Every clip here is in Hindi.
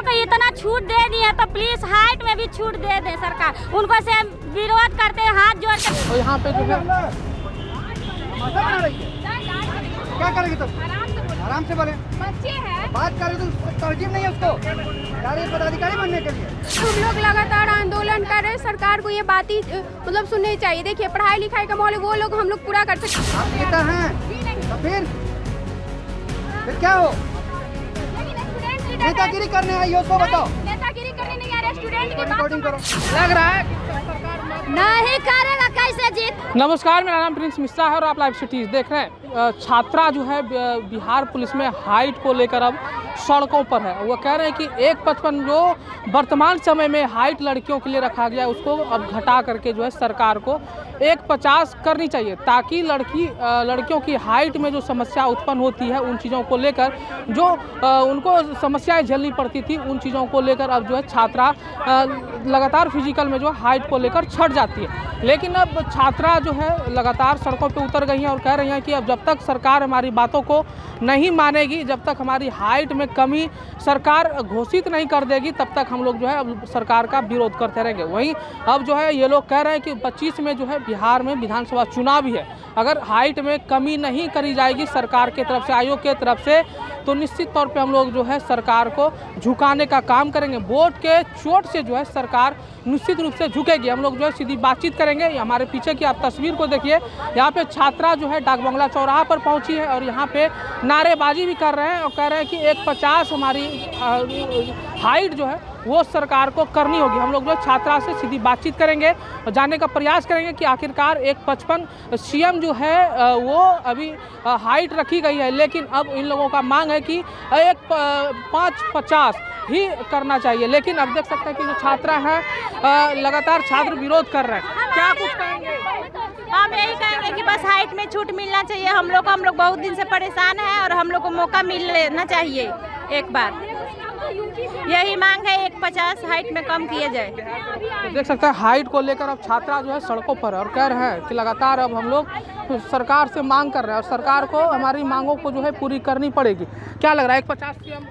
बेटियों को इतना छूट दे दी है तो प्लीज हाइट में भी छूट दे दे सरकार। उनको से विरोध करते हैं हाथ जोड़ के। तो यहाँ पे जो है क्या करेगी तुम? आराम से बोले, बच्चे हैं, बात कर रहे तो तर्जीम नहीं है उसको यार, पदाधिकारी बनने के लिए। हम लोग लगातार आंदोलन कर रहे हैं, सरकार को ये बात ही मतलब सुननी चाहिए। देखिए पढ़ाई लिखाई का माहौल वो लोग हम लोग पूरा कर सकते हैं। आप नेता हैं तो फिर क्या हो? नेतागिरी करने आई हो तो बताओ। नेतागिरी करने नहीं आ रहे, स्टूडेंट की रिकॉर्डिंग करो। लग रहा है नहीं करेगा कैसे जीत। नमस्कार, मेरा नाम प्रिंस मिश्रा है और आप लाइव सिटीज देख रहे हैं। छात्रा जो है बिहार पुलिस में हाइट को लेकर अब सड़कों पर है। वो कह रहे हैं कि 1.55 जो वर्तमान समय में हाइट लड़कियों के लिए रखा गया है उसको अब घटा करके जो है सरकार को 1.50 करनी चाहिए, ताकि लड़कियों की हाइट में जो समस्या उत्पन्न होती है उन चीज़ों को लेकर जो उनको समस्याएं झेलनी पड़ती थी उन चीज़ों को लेकर अब जो है छात्रा लगातार फिजिकल में जो हाइट को लेकर छट जाती है। लेकिन अब छात्रा जो है लगातार सड़कों पे उतर गई हैं और कह रही हैं कि अब जब तक सरकार हमारी बातों को नहीं मानेगी, जब तक हमारी हाइट में कमी सरकार घोषित नहीं कर देगी, तब तक हम लोग जो है अब सरकार का विरोध करते रहेंगे। वहीं अब जो है ये लोग कह रहे हैं कि 25 में जो है बिहार में विधानसभा चुनाव भी है, अगर हाइट में कमी नहीं करी जाएगी सरकार की तरफ से, आयोग की तरफ से, तो निश्चित तौर पे हम लोग जो है सरकार को झुकाने का काम करेंगे। वोट के चोट से जो है सरकार निश्चित रूप से झुकेगी। हम लोग जो है सीधी बातचीत करेंगे। हमारे पीछे की आप तस्वीर को देखिए, यहाँ पे छात्रा जो है डाक बंगला चौराहा पर पहुंची है और यहाँ पे नारेबाजी भी कर रहे हैं और कह रहे हैं कि 1.50 हमारी हाइट जो है वो सरकार को करनी होगी। हम लोग जो छात्रा से सीधी बातचीत करेंगे और जानने का प्रयास करेंगे कि आखिरकार 1.55 सीएम जो है वो अभी हाइट रखी गई है, लेकिन अब इन लोगों का मांग है कि 1.50 ही करना चाहिए। लेकिन अब देख सकते हैं कि जो छात्रा है लगातार छात्र विरोध कर रहे हैं। क्या कुछ कहेंगे? हम यही कहेंगे कि बस हाइट में छूट मिलना चाहिए हम लोग को। हम लोग बहुत दिन से परेशान हैं और हम लोग को मौका मिलना चाहिए एक बार। यही मांग है 1.50 हाइट में कम किया जाए। तो देख सकते हैं हाइट को लेकर अब छात्रा जो है सड़कों पर है और कह रहे हैं कि लगातार अब हम लोग सरकार से मांग कर रहे हैं और सरकार को हमारी मांगों को जो है पूरी करनी पड़ेगी। क्या लग रहा है 1.50 की हम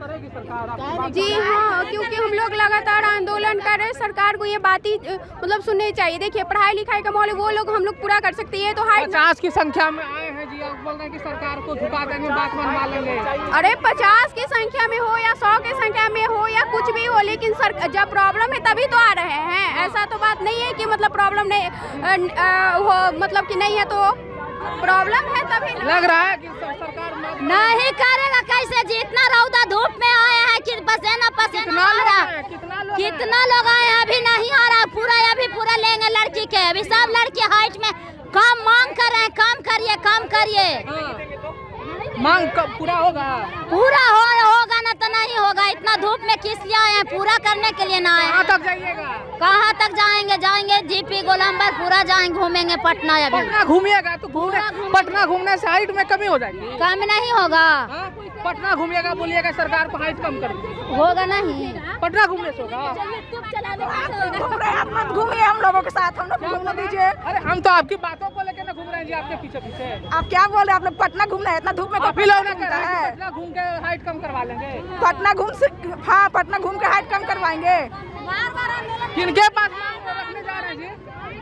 करेगी सरकार? जी हाँ, क्योंकि हम लोग लगातार आंदोलन कर रहे हैं, सरकार को ये बात ही मतलब सुननी चाहिए। देखिए पढ़ाई लिखाई का माहौल वो लोग हम लोग पूरा कर सकते हैं। तो हाइट 50 की संख्या में आए हैं जी, आप बोल रहे हैं कि सरकार को झुका देंगे, बात मनवा लेंगे। अरे 50 की संख्या में हो या 100 की संख्या में हो या कुछ भी हो, लेकिन जब प्रॉब्लम है तभी तो आ रहे हैं। ऐसा तो बात नहीं है कि मतलब प्रॉब्लम नहीं हो, मतलब कि नहीं है तो प्रॉब्लम है तभी। लग रहा है कि सरकार नहीं करेगा कैसे जीत। इतना रौदा धूप में आए हैं कि पसीना पसीना आ रहा है। कितना लोग आए हैं, अभी नहीं आ रहा पूरा। अभी पूरा लेंगे लड़की के, अभी सब लड़की हाइट में काम मांग कर रहे हैं। काम करिए, काम करिए। मांग कब पूरा होगा? पूरा होगा ना तो नहीं होगा। इतना धूप में किस लिए आए हैं? पूरा करने के लिए ना आए। कहाँ तक जाइएगा? कहाँ तक जाएंगे? जीपी गोलम्बर पूरा जाएंगे, घूमेंगे पटना। अभी पटना घूमिएगा तो पटना घूमने से हाइट में कमी हो जाएगी? कम नहीं होगा। पटना घूमिएगा, बोलिएगा सरकार को हाइट कम कर दीजिए। होगा नहीं। पटना घूमने से होगा? आप मत घूमिए हम लोगों के साथ, हम लोग घूमने दीजिए। अरे हम तो आपकी बातों को लेकर ना घूम रहे हैं जी, आपके पीछे पीछे। आप क्या बोल रहे हैं? आप लोग पटना घूमना है, इतना धूप में आप ही लोग ना कह रहे हैं कि पटना घूम के हाइट कम करवा लेंगे। पटना घूम के हाइट कम करवाएंगे। किनके पास मांग रखने जा रहे हैं जी?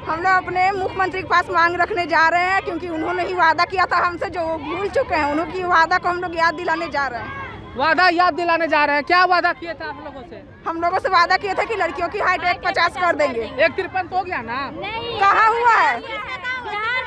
हम लोग अपने मुख्यमंत्री के पास मांग रखने जा रहे हैं, क्योंकि उन्होंने ही वादा किया था हमसे, जो भूल चुके हैं। उन्होंने वादा को हम लोग याद दिलाने जा रहे हैं। वादा याद दिलाने जा रहे हैं? क्या वादा किए थे आप लोगों से? हम लोगों से वादा किया था कि लड़कियों की हाइट 1.50 कर देंगे। 1.53 तो हो गया ना? कहाँ हुआ है?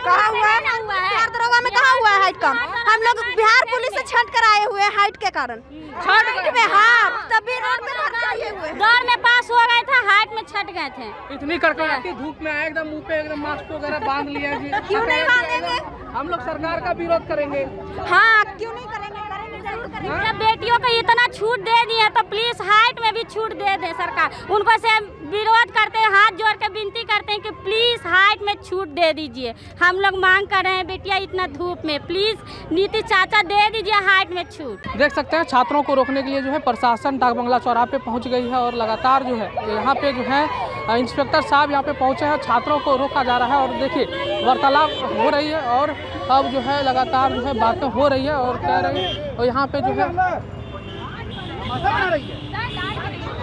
कहाँ हुआ है? बिहार दरोगा में कहाँ हुआ है हाइट कम? हम लोग बिहार पुलिस से छंट कर आए हुए हैं हाइट के कारण। हाइट में हाँ, तभी रोड पे आए हुए। दौड़ में पास हो गए थे, हाइट में छट गए थे। इतनी कड़कड़ाती धूप में आए, एकदम मुंह पे एकदम मास्क वगैरह बांध लिया जी। क्यों नहीं बांधेंगे? हम लोग सरकार का विरोध करेंगे। हाँ, क्यों नहीं करेंगे? करेंगे, जरूर करेंगे। जब बेटियों को इतना छूट दे दी है तो प्लीज हाइट में भी छूट दे दे सरकार। उनको से विरोध करते हैं, हाथ जोड़ के विनती करते हैं कि प्लीज हाइट में छूट दे दीजिए। हम लोग मांग कर रहे हैं बेटिया इतना धूप में, प्लीज नीति चाचा दे दीजिए हाइट में छूट। देख सकते हैं छात्रों को रोकने के लिए जो है प्रशासन डाक बंगला चौराहा पे पहुंच गई है और लगातार जो है यहाँ पे जो है इंस्पेक्टर साहब यहाँ पे पहुंचे हैं, छात्रों को रोका जा रहा है। और देखिए वार्तालाप हो रही है और अब जो है लगातार जो है बातें हो रही है और कह रहे हैं और यहाँ पे जो है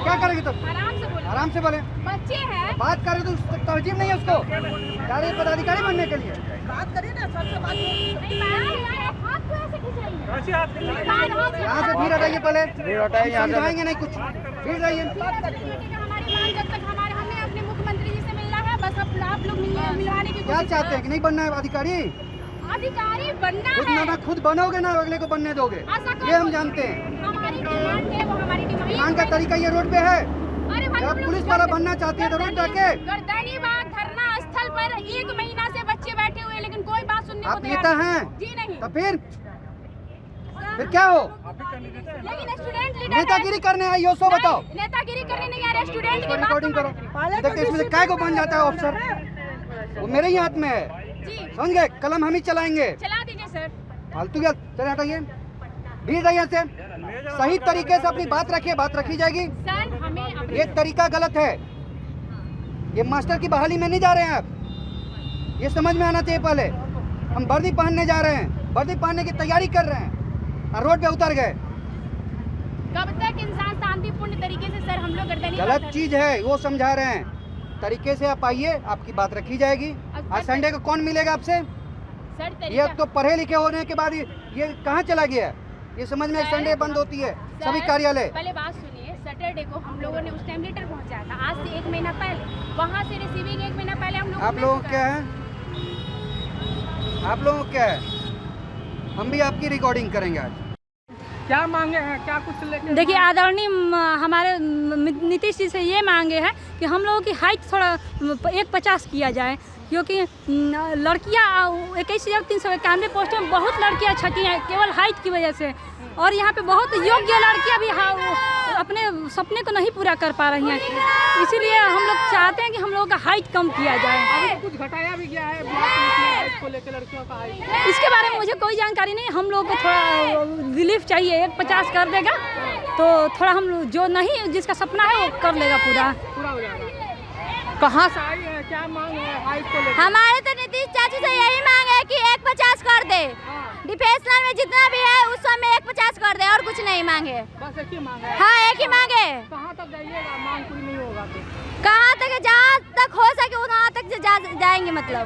क्या करेंगे तुम? आराम से बोलो, आराम से बोले। बच्चे हैं। बात करे तो तर्जीम नहीं है उसको डायरेक्ट पदाधिकारी बनने के लिए। बात करिए ना, सबसे बात हाथ को ऐसे खिंचाइए। यहाँ से भीड़ हटाइए पहले, समझाएंगे नहीं कुछ, भीड़ रहिए। हमारी मांग जब तक हमें अपने मुख्यमंत्री जी से मिलना है, बस अब आप लोग मिलवाने की क्या कोशिश चाहते हैं कि नहीं बनना है अधिकारी? अधिकारी बनना खुद है। ना खुद बनोगे ना अगले को बनने दोगे, ये हम जानते हैं। हमारी डिमांड है, वो हमारी डिमांड। मांग का तरीका ये रोड पे है। अरे भाई, जब पुलिस वाला बनना चाहती है तो रोड जाके। गर्दनीबाग धरना स्थल पर 1 महीना से बच्चे बैठे हुए, लेकिन कोई बात सुनने को आप तैयार नेता नहीं। हैं जी नहीं। तो फिर क्या हो? लेकिन स्टूडेंट लीडर नेतागिरी करने आई हो, सो बताओ। नेतागिरी करने नहीं आ रहे, स्टूडेंट की रिकॉर्डिंग करो। देखते इसमें से काय को बन जाता है अफसर, वो मेरे ही हाथ में है। जी समझ गए? कलम हम ही चलाएंगे। चला दीजिए सर। फालतू क्या? चले हटाइए, भीड़ रहिए से। सही तरीके से अपनी बात रखिए, बात रखी जाएगी। सर हमें ये तरीका गलत है। ये मास्टर की बहाली में नहीं जा रहे हैं आप, ये समझ में आना चाहिए। पहले हम वर्दी पहनने जा रहे हैं, वर्दी पहनने की तैयारी कर रहे हैं और रोड पे उतर गए। कब तक इंसान शांतिपूर्ण तरीके से, सर हम लोग गर्दनीबाग गलत चीज है वो समझा रहे हैं। तरीके से आप आइए, आपकी बात रखी जाएगी। आज संडे को कौन मिलेगा आपसे? सर ये तरीका तो पढ़े लिखे होने के बाद ये कहाँ चला गया? ये समझ में संडे बंद होती है सभी कार्यालय। पहले बात सुनिए, सैटरडे को हम लोगों ने उस टाइम लेटर पहुंचाया था, आज से 1 महीना पहले। वहां से रिसीविंग 1 महीना पहले हम लोग। आप लोगों को क्या है? आप लोगों को क्या है? हम भी आपकी रिकॉर्डिंग करेंगे आज। क्या मांगे हैं, क्या कुछ लेके? देखिए आदरणीय हमारे नीतीश जी से ये मांगे हैं कि हम लोगों की हाइट थोड़ा 150 किया जाए, क्योंकि लड़कियां 21,391 पोस्टों में बहुत लड़कियां छटी हैं केवल हाइट की वजह से, और यहाँ पे बहुत योग्य लड़कियां भी अपने सपने को नहीं पूरा कर पा रही हैं। इसीलिए हम लोग चाहते हैं कि हम लोगों का हाइट कम किया जाए। अभी कुछ घटाया भी गया है बिहार पुलिस में हाइट को लेकर, लड़कियों का हाइट। इसके बारे में मुझे कोई जानकारी नहीं। हम लोगों को थोड़ा रिलीफ चाहिए, 150 कर देगा तो थोड़ा हम जो नहीं, जिसका सपना है वो कर लेगा, पूरा हो जाएगा। कहाँ से आई है, क्या मांग है हाइट को लेकर? हमारे तो नीतीश चाची से यही मांग है कि 150 कर दे। डिफेंस लाइन में जितना भी है उस सब में 150 कर दे, और कुछ नहीं मांगे। बस एक ही मांग है। हाँ एक ही मांगे। कहाँ तक जाइएगा, मांग पूरी नहीं होगा तो? कहाँ तक, जहाँ तक हो सके वहाँ तक जाएंगे। मतलब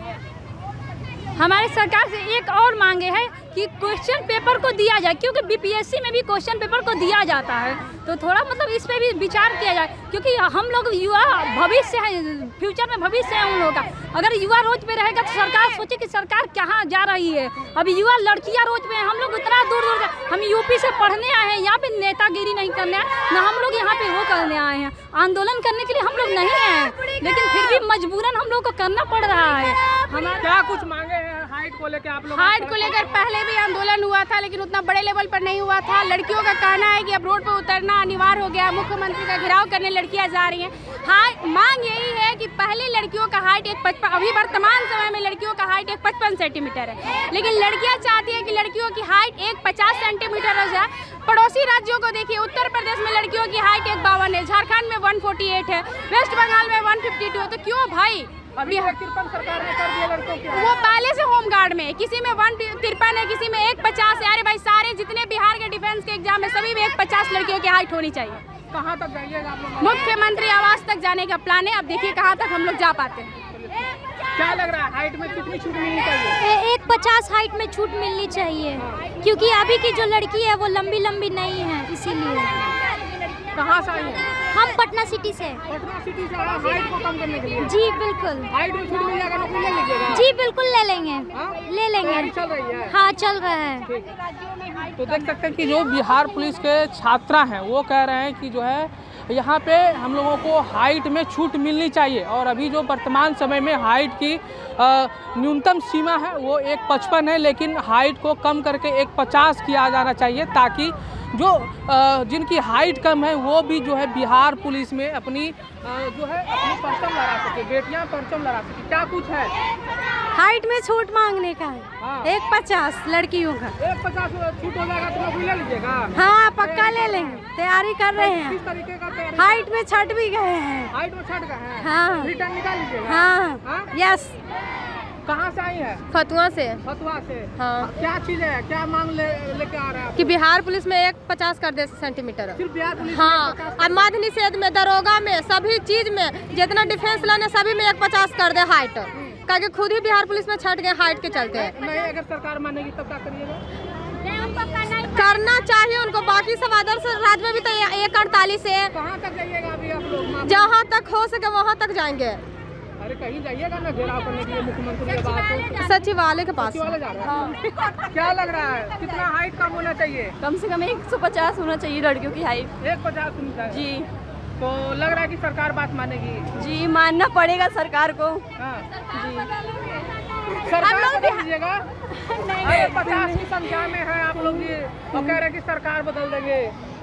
हमारी सरकार से एक और मांगे है कि क्वेश्चन पेपर को दिया जाए, क्योंकि बीपीएससी में भी क्वेश्चन पेपर को दिया जाता है, तो थोड़ा मतलब इस पे भी विचार किया जाए, क्योंकि हम लोग युवा भविष्य है, फ्यूचर में भविष्य है उन लोगों का। अगर युवा रोज पे रहेगा तो सरकार सोचे कि सरकार कहाँ जा रही है। अभी युवा लड़कियाँ रोज पे हैं, हम लोग इतना दूर दूर हम यूपी से पढ़ने आए हैं, यहाँ पे नेतागिरी नहीं करने आए ना, हम लोग यहाँ पे वो करने आए हैं, आंदोलन करने के लिए हम लोग नहीं हैं, लेकिन फिर भी मजबूरन हम लोग को करना पड़ रहा है। हमारा क्या कुछ मांगे हैं हाइट को लेकर आप लोग? हाइट को लेकर पहले भी आंदोलन हुआ था, लेकिन उतना बड़े लेवल पर नहीं हुआ था। लड़कियों का कहना है कि अब रोड पर उतरना अनिवार्य हो गया, मुख्यमंत्री का घेराव करने लड़कियां जा रही हैं। हाँ, मांग यही है कि पहले लड़कियों का हाइट 155, अभी वर्तमान समय में लड़कियों का हाइट 155 सेंटीमीटर है, लेकिन लड़कियां चाहती है कि लड़कियों की हाइट 150 सेंटीमीटर हो जाए। पड़ोसी राज्यों को देखिए, उत्तर प्रदेश में लड़कियों की हाइट 152 है, झारखंड में 148 है, वेस्ट बंगाल में 152 है। तो क्यों भाई? अभी 53 सरकार ने कर दिया लड़कों की। वो पहले से होमगार्ड में, किसी में 153 है, किसी में 150 है। अरे भाई, सारे जितने बिहार के डिफेंस के एग्जाम है सभी में 150 लड़कियों की हाइट होनी चाहिए। कहाँ तक जाइएगा आप लोग? मुख्यमंत्री आवास तक जाने का प्लान है, अब देखिए कहाँ तक हम लोग जा पाते हैं। क्या लग रहा है हाइट में कितनी छूट मिलनी चाहिए? 150 हाइट में छूट मिलनी चाहिए, क्योंकि अभी की जो लड़की है वो लंबी लंबी नहीं है, इसीलिए। कहाँ से आई हैं? हम पटना सिटी से। पटना सिटी से आए हाइट को कम करने के लिए? जी बिल्कुल। हाइट में छूट मिल जाएगा, नौकरी ले लीजिएगा? जी बिल्कुल ले लेंगे, ले लेंगे। तैयारी चल रही है? हाँ चल रहा है। तो देख सकते हैं कि जो बिहार पुलिस के छात्रा हैं वो कह रहे हैं कि जो है यहाँ पे हम लोगों को हाइट में छूट मिलनी चाहिए, और अभी जो वर्तमान समय में हाइट की न्यूनतम सीमा है वो 155 है, लेकिन हाइट को कम करके 150 किया जाना चाहिए, ताकि जो जिनकी हाइट कम है वो भी जो है बिहार पुलिस में अपनी जो है अपनी परचम लहरा सके, बेटियां परचम लहरा सके। क्या कुछ है? हाइट में छूट मांगने का है। हाँ। 150 लड़कियों का। 150 छूट हो जाएगा तो नौकरी ले लीजिएगा? हाँ पक्का ले लेंगे, तैयारी कर रहे हैं। किस तरीके का तैयारी? हाइट में छट भी गए हैं। हाइट में छट गए हैं? हाँ। रिटर्न निकाल लीजिएगा? हाँ, हाँ? यस। कहाँ से आई है? फतुआ से। फतुआ से। हाँ। क्या चीज है, क्या मांग लेके आ रहे हैं आप? कि बिहार पुलिस में 150 कर दे सेंटीमीटर। सिर्फ बिहार पुलिस? हाँ, और मध्य निषेध में, दरोगा में, सभी चीज में जितना डिफेंस लाइन है सभी में 150 कर दे हाइट। क्योंकि खुद ही बिहार पुलिस में छट गए हाइट के चलते हैं। नहीं, अगर सरकार मानेगी तब क्या करिएगा? करना चाहिए उनको। बाकी सब आदर्श राज्य में भी तो 148 है। कहाँ तक जाइएगा अभी आप लोग? जहाँ तक हो सके वहाँ तक जाएंगे। अरे कहीं जाइएगा ना घेराव करने के लिए मुख्यमंत्री के पास? सचिवालय के पास। सचिवालय जा रहे हैं? क्या लग रहा है, कितना हाइट कम होना चाहिए? कम से कम 150 होना चाहिए लड़कियों की हाइट। 150 होनी चाहिए जी। तो लग रहा है कि सरकार बात मानेगी? जी, मानना पड़ेगा सरकार को। हाँ। जी। सरकार बदल दीजिएगा? अरे 50 की संख्या में है आप लोग ये और कह रहे हैं कि सरकार बदल देंगे।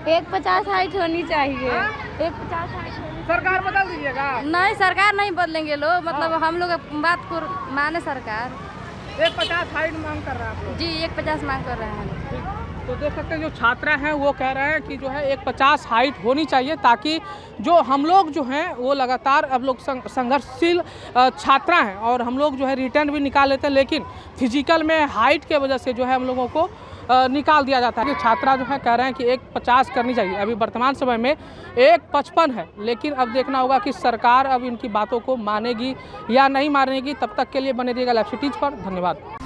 150 हाइट होनी चाहिए। हाँ? 150 हाइट। सरकार बदल दीजिएगा? नहीं, सरकार नहीं बदलेंगे लोग, मतलब हम लोग बात को माने सरकार। 150 हाइट मांग कर रहा है आप लोग? जी, 150 मांग कर रहे हैं। तो देख सकते हैं जो छात्रा हैं वो कह रहे हैं कि जो है 150 हाइट होनी चाहिए, ताकि जो हम लोग जो हैं वो लगातार अब लोग संघर्षशील छात्रा हैं और हम लोग जो है रिटर्न भी निकाल लेते हैं, लेकिन फिजिकल में हाइट के वजह से जो है हम लोगों को निकाल दिया जाता है। कि छात्रा जो है कह रहे हैं कि 150 करनी चाहिए। अभी वर्तमान समय में 155 है, लेकिन अब देखना होगा कि सरकार अब इनकी बातों को मानेगी या नहीं मानेगी। तब तक के लिए बने रहिएगा लाइव सिटीज पर। धन्यवाद।